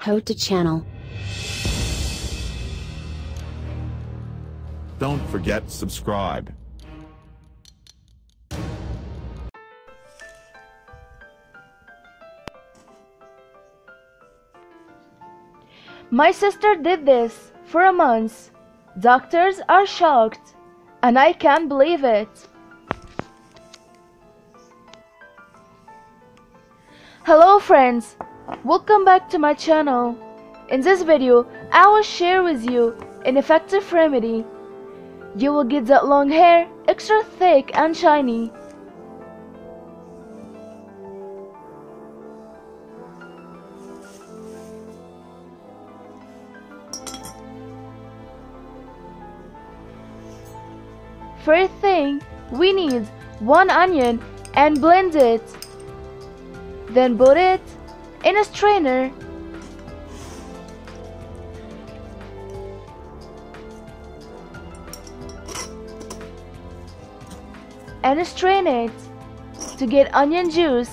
Hota channel. Don't forget subscribe. My sister did this for a month. Doctors are shocked, and I can't believe it. Hello friends, welcome back to my channel. In this video, I will share with you an effective remedy. You will get that long hair extra thick and shiny. First thing, we need 1 onion and blend it. Then put it in a strainer. And strain it to get onion juice.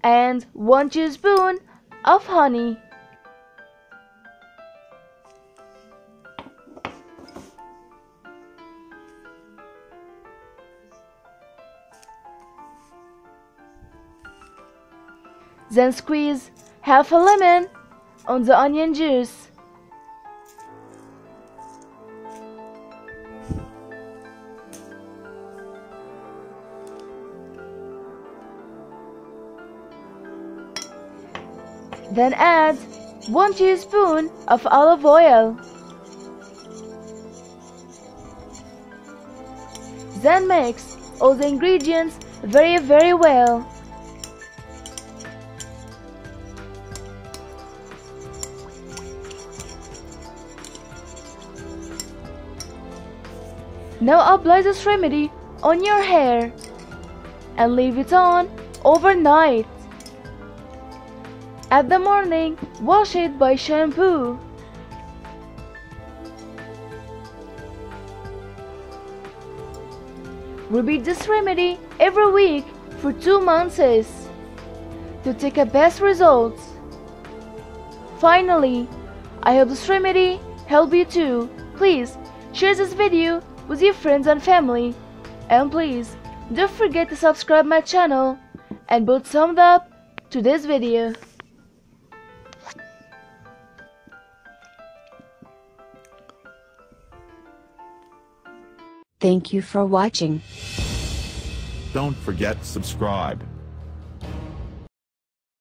And 1 teaspoon of honey. Then squeeze half a lemon on the onion juice. Then add 1 teaspoon of olive oil. Then mix all the ingredients very well. Now apply this remedy on your hair and leave it on overnight. At the morning, wash it by shampoo. Repeat this remedy every week for 2 months to take a best results. Finally, I hope this remedy helped you too. Please share this video with your friends and family. And please don't forget to subscribe my channel and put thumbs up to this video. Thank you for watching. Don't forget subscribe.